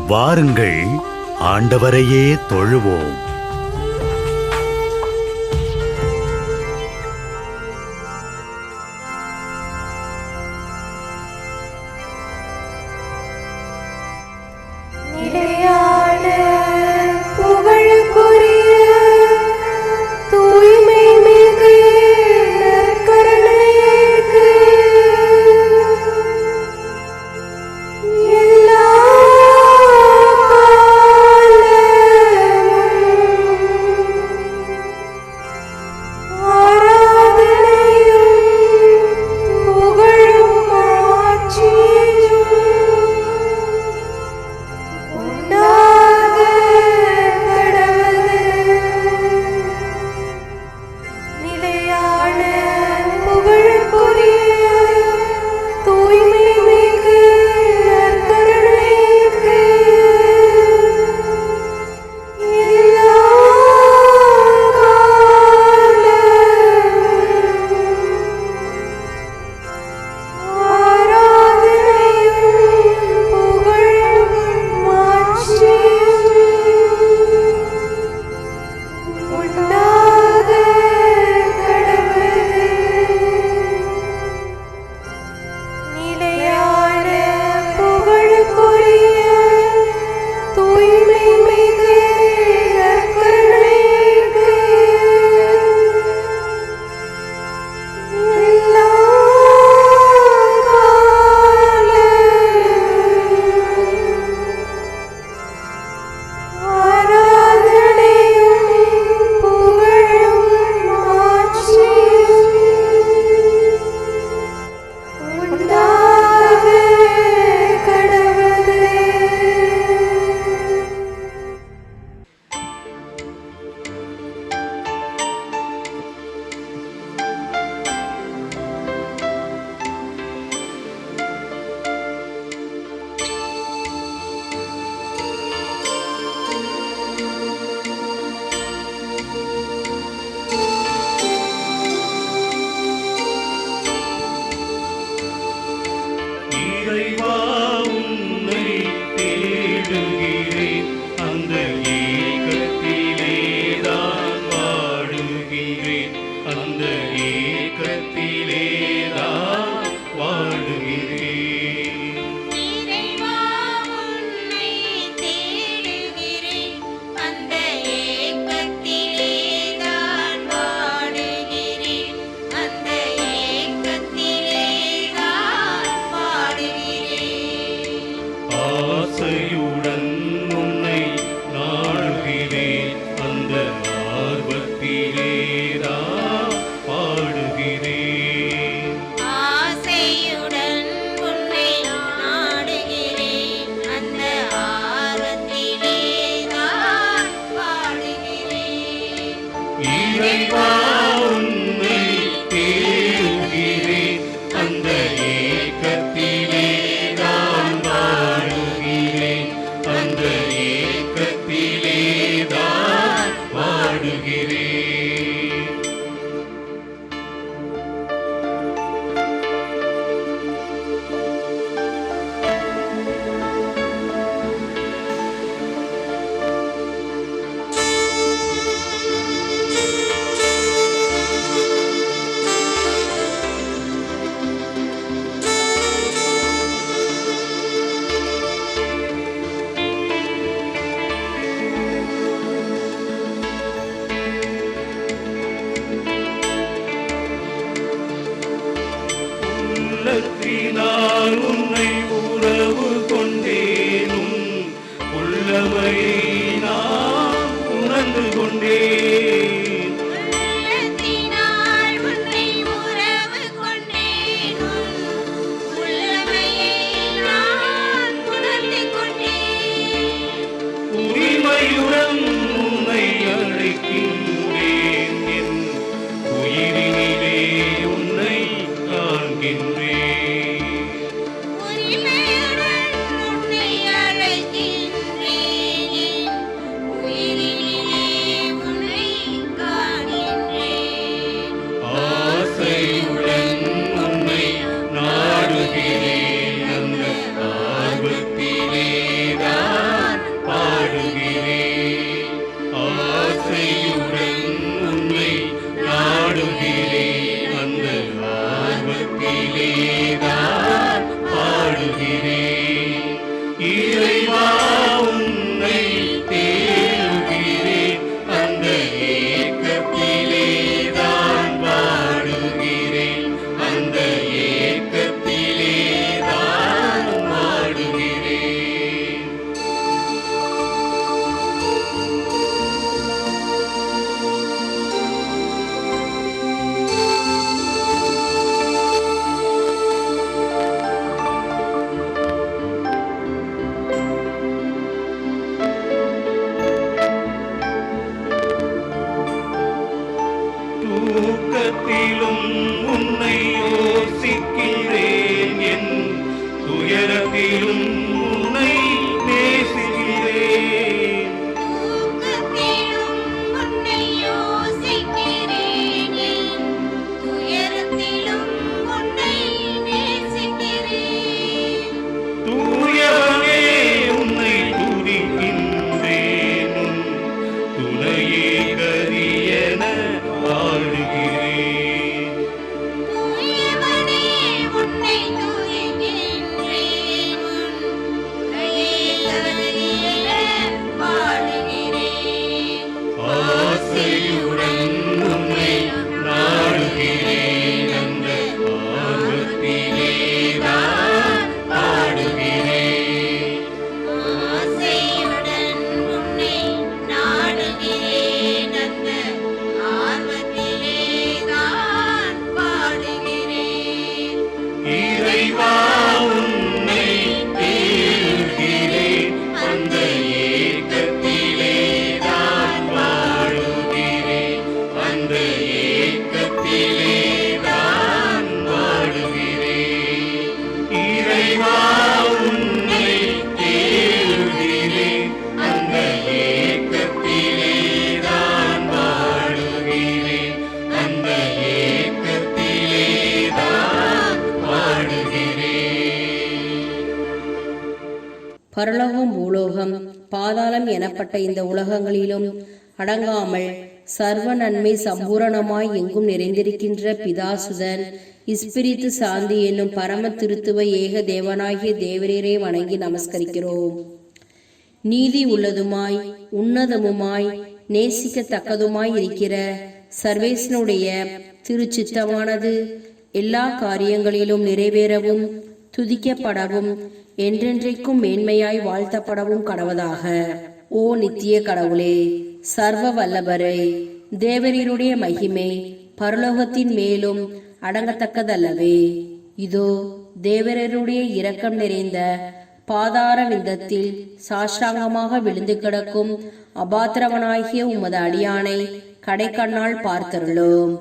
வாருங்கள், ஆண்டவரையே தொழுவோம். அந்த ஏக்கத்திலே நான் வாழுகிறேன். ஆர்வத்திலேதான் பாடுகிறேன். ஆசையுடன் உன்னை நாடுகிறேன். அந்த ஆர்வத்திலேதான் பாடுகிறேன். இறைவா உன்னை தேடுகிறேன். அந்த ஏக்கத்திலேதான் பாடுகிறேன். அந்த ஏக்கத்திலேதான் பாடுகிறேன். தூக்கத்திலும் உன்னை யோசிக்கிறேன். என் துயரத்திலும் உன்னை நேசிக்கிறேன். தூக்கத்திலும் உன்னை யோசிக்கிறேன். என் துயரத்திலும் உன்னை நேசிக்கிறேன். தூயவனே உன்னை துதிக்கின்றேன். உன் துணையே கரியன பாடுகிறேன். தூயவனே உன்னை துதிக்கின்றேன். உன் துணையே கரியன பாடுகிறேன். ஆசையுடன் உன்னை நாடுகிறேன். அந்த ஆர்வத்திலேதான் பாடுகிறேன். ஆசையுடன் உன்னை நாடுகிறேன். அந்த ஆர்வத்திலேதான் பாடுகிறேன். இறைவா உன்னை தேடுகிறேன். அந்த ஏக்கத்திலேதான் பாடுகிறேன். அந்த ஏக்கத்திலேதான் பாடுகிறேன். இறைவா உன்னை தேடுகிறேன். அந்த ஏக்கத்திலேதான் பாடுகிறேன். அந்த ஏக்கத்திலேதான் பாடுகிறேன். பரலோகம் பூலோகம் பாதாளம் எனப்பட்ட இந்த உலகங்களிலும் அடங்காமல் சர்வ நன்மை சம்பூரணமாய் எங்கும் நிறைந்திருக்கின்ற பிதாசுதன் இஸ்பிரித்து சாந்தி என்னும் பரம திருத்துவ ஏக தேவனாகிய தேவரீரை வணங்கி நமஸ்கரிக்கிறோம். நீதி உள்ளதுமாய் உன்னதமுமாய் நேசிக்கத்தக்கதுமாய் இருக்கிற சர்வேசனுடைய திருச்சித்தமானது எல்லா காரியங்களிலும் நிறைவேறவும் துதிக்கப்படவும் என்றென்றைக்கும் மேன்மையாய் வாழ்த்தப்படவும் கடவதாக. ஓ நித்திய கடவுளே, சர்வ வல்லபரே, தேவரீருடைய மகிமை பரலோகத்தின் மேலும் அடங்கத்தக்கதல்லவே. இதோ தேவரருடைய இரக்கம் நிறைந்த பாதார விந்தத்தில் சாஷ்டாங்கமாக விழுந்து கிடக்கும் அபாத்திரவனாகிய உமது அடியானை கடைக்கண்ணால் பார்த்தருளும்.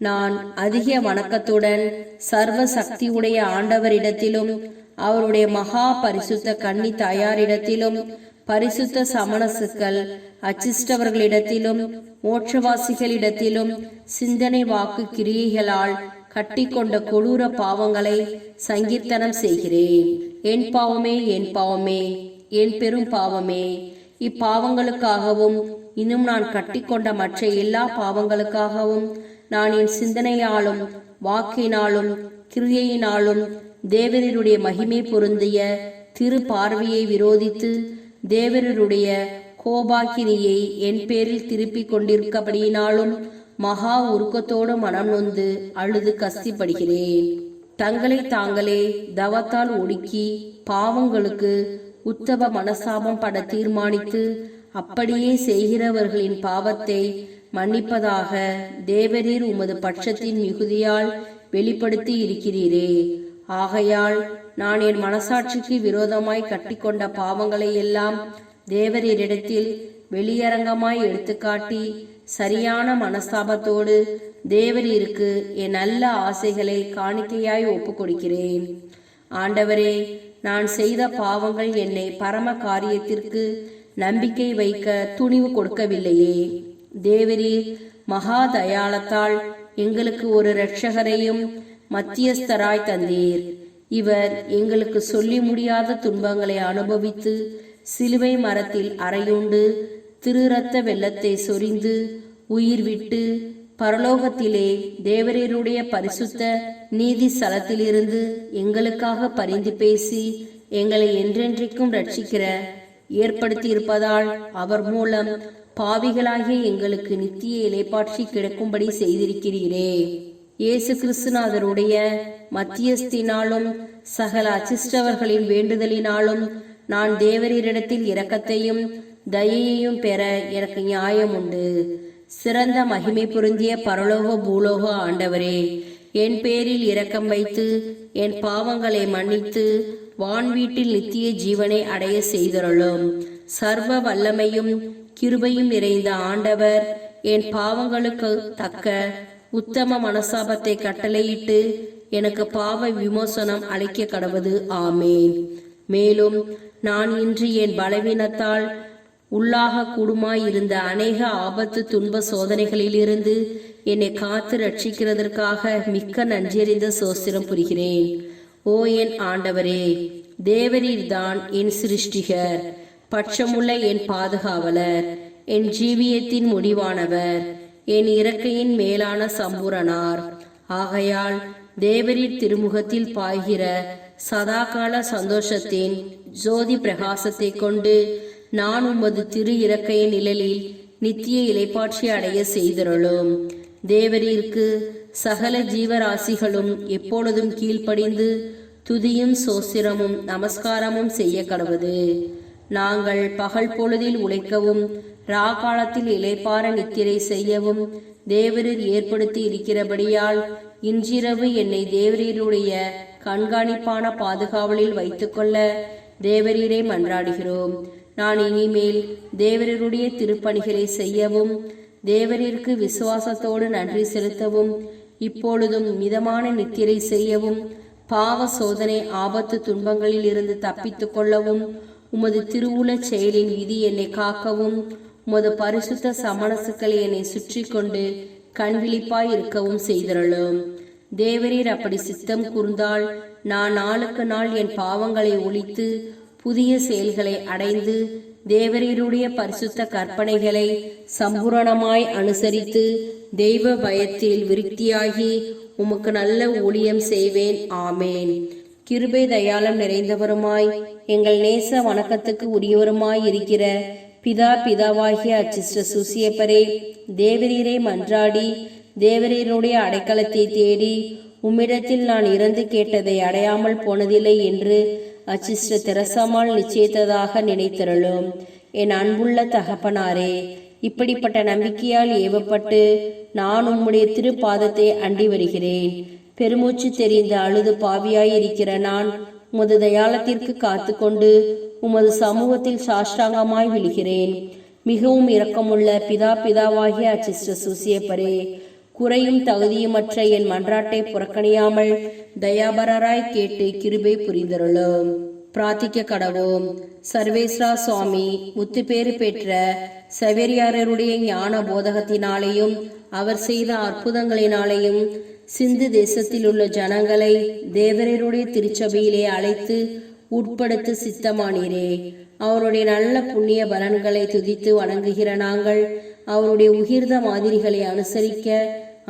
நான் அதிக வணக்கத்துடன் சர்வ சக்தி உடைய ஆண்டவரிடத்திலும் அவருடைய மகா பரிசுத்த கன்னி தாயாரிடத்திலும் பரிசுத்த சமணசுக்கள் அச்சிஷ்டவர்களிடத்திலும் மோட்சவாசிகளிடத்திலும் சிந்தனை வாக்கு கிரியைகளால் கட்டிக்கொண்ட கொடூர பாவங்களை சங்கீர்த்தனம் செய்கிறேன். என் பாவமே, என் பாவமே, என் பெரும் பாவமே. இப்பாவங்களுக்காகவும் இன்னும் நான் கட்டிக்கொண்ட மற்ற எல்லா பாவங்களுக்காகவும் நான் என் சிந்தனையாலும் வாக்கினாலும் கிரியையினாலும் தேவரருடைய மகிமை பொருந்திய திரு பார்வையை விரோதித்து தேவரருடைய கோபாக்கினியை என் பேரில் திருப்பிக் கொண்டிருக்கபடியினாலும் மகா உருக்கத்தோடு மனம் நொந்து அழுது கஸ்திப்படுகிறேன். தங்களை தாங்களே தவத்தால் ஒடுக்கி பாவங்களுக்கு உத்தம மனசாபம் பட தீர்மானித்து அப்படியே செய்கிறவர்களின் பாவத்தை மன்னிப்பதாக தேவரீர் உமது பட்சத்தின் மிகுதியால் வெளிப்படுத்தி இருக்கிறீரே. ஆகையால் நான் என் மனசாட்சிக்கு விரோதமாய் கட்டிக்கொண்ட பாவங்களை எல்லாம் தேவரீரிடத்தில் வெளியரங்கமாய் எடுத்துக்காட்டி சரியான மனஸ்தாபத்தோடு தேவரீருக்கு என் நல்ல ஆசைகளை காணிக்கையாய் ஒப்புக் கொடுக்கிறேன். ஆண்டவரே, நான் செய்த பாவங்கள் என்னை பரம காரியத்திற்கு நம்பிக்கை வைக்க துணிவு கொடுக்கவில்லையே. தேவரீர் மகா தயாளத்தால் எங்களுக்கு ஒரு இரட்சகரையும் மத்தியஸ்தராய் தந்தீர். இவர் எங்களுக்கு சொல்லி முடியாத துன்பங்களை அனுபவித்து சிலுவை மரத்தில் அறையுண்டு திரு இரத்த வெள்ளத்தை சொரிந்து உயிர் விட்டு பரலோகத்திலே தேவரீருடைய பரிசுத்த நீதி ஸ்தலத்திலிருந்து எங்களுக்காக பரிந்து பேசி எங்களை என்றென்றைக்கும் ரட்சிக்கிற ஏற்படுத்தி இருப்பதால் அவர் மூலம் பாவிகளாகிய எங்களுக்கு நித்திய இளைப்பாற்றி கிடைக்கும்படி செய்திருக்கிறீரே. இயேசு கிறிஸ்துநாதருடைய மத்தியஸ்தினாலும் சகல அச்சிஷ்டவர்களின் வேண்டுதலினாலும் நான் தேவரீரிடத்தில் இரக்கத்தையும் தயையையும் பெற எனக்கு நியாயம் உண்டு. சிறந்த மகிமை பொருந்திய பரலோக பூலோக ஆண்டவரே, என் பேரில் இரக்கம் வைத்து என் பாவங்களை மன்னித்து வான்வீட்டில் நித்திய ஜீவனை அடைய செய்தருளும். சர்வ வல்லமையும் கிருபையும் நிறைந்த ஆண்டவர் என் பாவங்களுக்கு தக்க உத்தம மனசாபத்தை கட்டளையிட்டு எனக்கு பாவ விமோசனம் அளிக்க கடவது. ஆமேன். மேலும் நான் இன்று என் பலவீனத்தால் உள்ளாக கூடுமாயிருந்த அநேக ஆபத்து துன்ப சோதனைகளிலிருந்து என்னை காத்து ரட்சிக்கிறதற்காக மிக்க நன்றியறிந்த சோஸ்திரம் புரிகிறேன். ஓ என் ஆண்டவரே, தேவரீர்தான் என் சிருஷ்டிகர், பட்சமுள்ள என் பாதுகாவலர், என் ஜீவியத்தின் முடிவானவர், என் இறக்கையின் மேலான சம்பூரணார். ஆகையால் தேவரீர் திருமுகத்தில் பாய்கிற சதாகால சந்தோஷத்தின் ஜோதி பிரகாசத்தை கொண்டு நான் உமது திரு இறக்கையின் நிழலில் நித்திய இளைப்பாட்சி அடைய செய்தருளும். தேவரீருக்கு சகல ஜீவராசிகளும் எப்பொழுதும் கீழ்ப்படிந்து துதியும் சோஸ்திரமும் நமஸ்காரமும் செய்ய கடவது. நாங்கள் பகல் பொழுதில் உழைக்கவும் ராகாலத்தில் இளைப்பாற நித்திரை செய்யவும் தேவரீர் ஏற்படுத்தி இருக்கிறபடியால் இன்றிரவு என்னை தேவரீருடைய கண்காணிப்பான பாதுகாவலில் வைத்துக்கொள்ள தேவரீரை மன்றாடுகிறோம். நான் இனிமேல் தேவரீருடைய திருப்பணிகளை செய்யவும் தேவரீருக்கு விசுவாசத்தோடு நன்றி செலுத்தவும் இப்பொழுதும் மிதமான நித்திரை செய்யவும் பாவ சோதனை ஆபத்து துன்பங்களில் இருந்து தப்பித்துக் கொள்ளவும் உமது திருவுள செயலின் விதி என்னை காக்கவும் உமது பரிசுத்த சமணசுக்களை என்னை சுற்றி கொண்டு கண்விழிப்பாய் இருக்கவும் செய்தருளும். தேவரீர் அப்படி சித்தம் கூர்ந்தால் நான் நாளுக்கு நாள் என் பாவங்களை ஒழித்து புதிய செயல்களை அடைந்து தேவரீருடைய பரிசுத்த கற்பனைகளை சம்பூரணமாய் அனுசரித்து தெய்வ பயத்தில் விருத்தியாகி உமக்கு நல்ல ஊழியம் செய்வேன். ஆமேன். கிருபை தயாளம் நிறைந்தவருமாய் எங்கள் நேச வணக்கத்துக்கு உரியவருமாய் இருக்கிற பிதாவாகிய அச்சிஷ்ட சூசியப்பரே, தேவரீரை மன்றாடி தேவரீருடைய அடைக்கலத்தை தேடி உம்மிடத்தில் நான் இறந்து கேட்டதை அடையாமல் போனதில்லை என்று அச்சிஷ்ட தெரசாமால் நிச்சயித்ததாக நினைத்தருளும். என் அன்புள்ள தகப்பனாரே, இப்படிப்பட்ட நம்பிக்கையால் ஏவப்பட்டு நான் உம்முடைய திருப்பாதத்தை அண்டி வருகிறேன். பெருமூச்சு தெரிந்து அழுது பாவியாய் இருக்கிற நான் உமது தயாளத்திற்கு காத்து கொண்டு உமது சமூகத்தில் சாஷ்டாங்கமாய் விழுகிறேன். மிகவும் இரக்கமுள்ள பிதாவாகிய அச்சிஷ்ட சூசியப்பரே, குறையும் தகுதியுமற்ற என் மன்றாட்டை புறக்கணியாமல் தயாபரராய் கேட்டு கிருபை புரிந்தருளும். பிரார்த்திக்க கடவோம். சர்வேஸ்வரா சுவாமி முத்துப்பேறு பெற்ற சவேரியாரருடைய ஞான போதகத்தினாலேயும் அவர் செய்த அற்புதங்களினாலேயும் சிந்து தேசத்தில் உள்ள ஜனங்களை தேவரருடைய திருச்சபையிலே அழைத்து உட்படுத்த சித்தமானீரே. அவருடைய நல்ல புண்ணிய பலன்களை துதித்து வணங்குகிற நாங்கள் அவருடைய உகிர்ந்த மாதிரிகளை அனுசரிக்க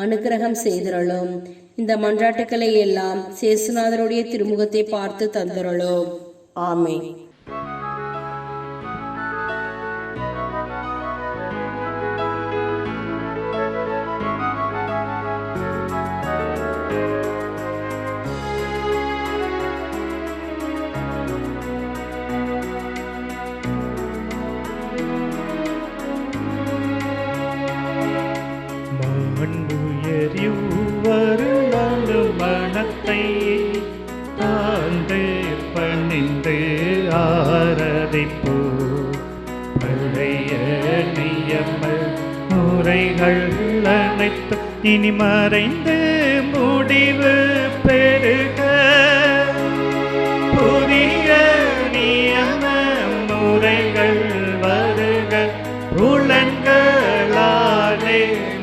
அனுக்கிரகம் செய்தருளும். இந்த மன்றாட்டுக்களை எல்லாம் சேசுநாதருடைய திருமுகத்தை பார்த்து தந்தருளும். ஆமென். மனத்தை தாழ்ந்து பணிந்து ஆராதிப்போ பழைய நியம முறைகள் அனைத்து இனி மறைந்து முடிவு பெருக புதிய நியம முறைகள் வருக புலன்களாலே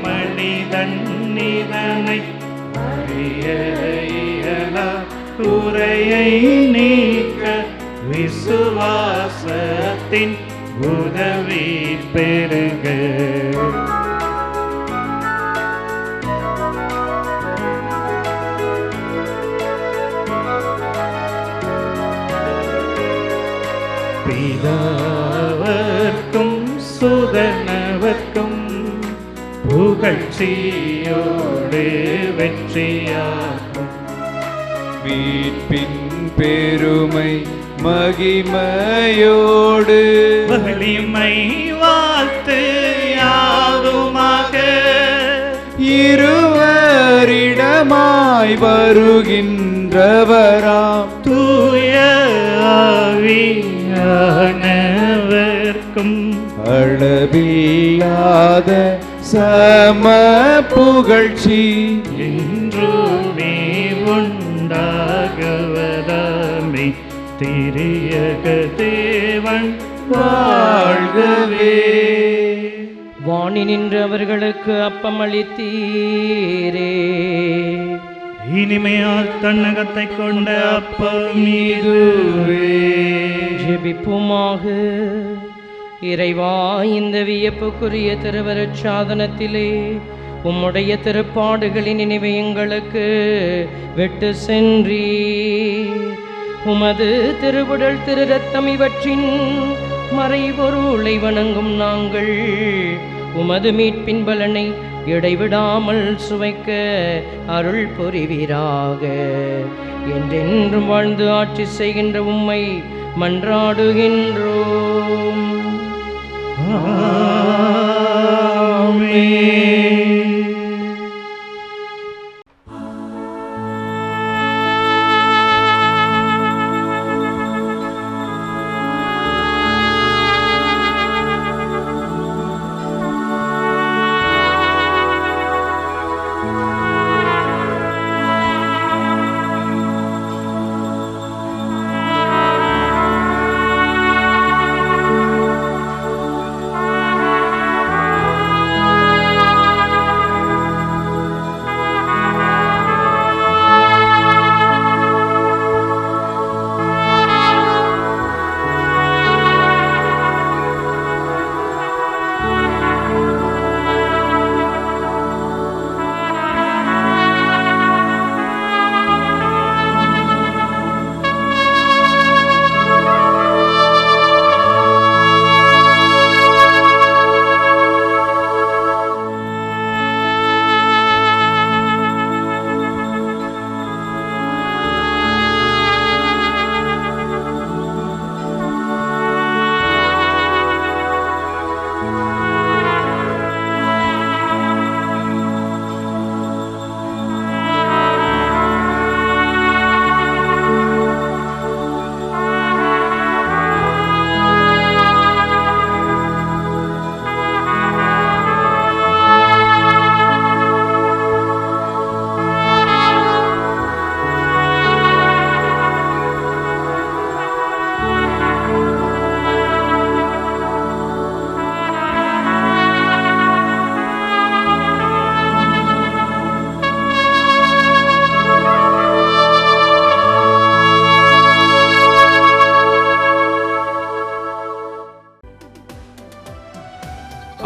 மனிதன் இதனை அறிய இயலா குறையை நீக்க விசுவாசத்தின் உதவி பெறுக. பிதாவர்க்கும் சுதனவர்க்கும் புகழ்ச்சியோடு வெற்றியாகும். மீட்பின் பெருமை மகிமையோடு வலிமை வாழ்த்து யாதுமாக இருவரிடமாய் வருகின்றவராம் தூய ஆவியானவர்க்கும் அளவில்லாத சம புகழ்ச்சி என்றுமே உண்டாகுவதாமே. திரியக தேவன் வாழ்கவே. வாணி நின்று அவர்களுக்கு அப்பம் அளித்தீரே. இனிமையால் தன்னகத்தை கொண்ட அப்பம் இதுவே. ஜெபிப்புமாக. இறைவா, இந்த வியப்புக்குரிய திருவருட் சாதனத்திலே உம்முடைய திருப்பாடுகளின் நினைவை எங்களுக்கு விட்டு சென்றீர். உமது திருவுடல் திரு ரத்தம் இவற்றின் மறைபொருளை வணங்கும் நாங்கள் உமது மீட்பின் பலனை இடைவிடாமல் சுவைக்க அருள் புரிவீராக. என்றென்றும் வாழ்ந்து ஆட்சி செய்கின்ற உம்மை மன்றாடுகின்றோம்.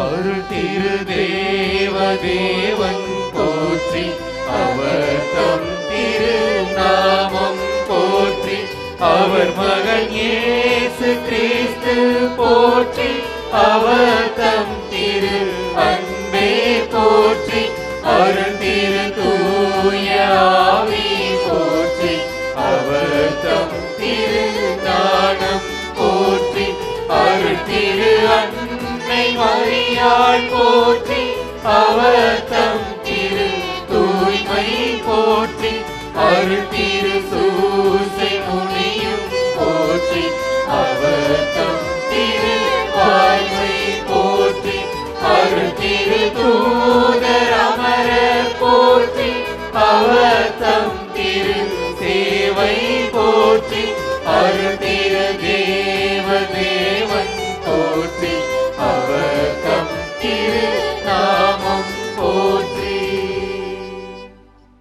அருள் திரு தேவன் போற்றி, அவர் தம் திரு நாமம் போற்றி, அவர் மகன் இயேசு கிறிஸ்து போற்றி, அவர் தம் திரு அன்பே போற்றி, அருள் திரு தூய ஆவி போற்றி, அவர் தம் திரு ஞானம் போற்றி, அருள் திரு அன்னை மரியாள் போற்றி, அவர் தம் திரு தூய்மை போற்றி, அருள் திரு சூசை முனியும் போற்றி, அவர் தம் திரு வாய்மை போற்றி, அருள் திரு தூதர் அமரர் போற்றி, அவர் தம் திரு சேவை போற்றி, அருள் திரு தேவன் போற்றி,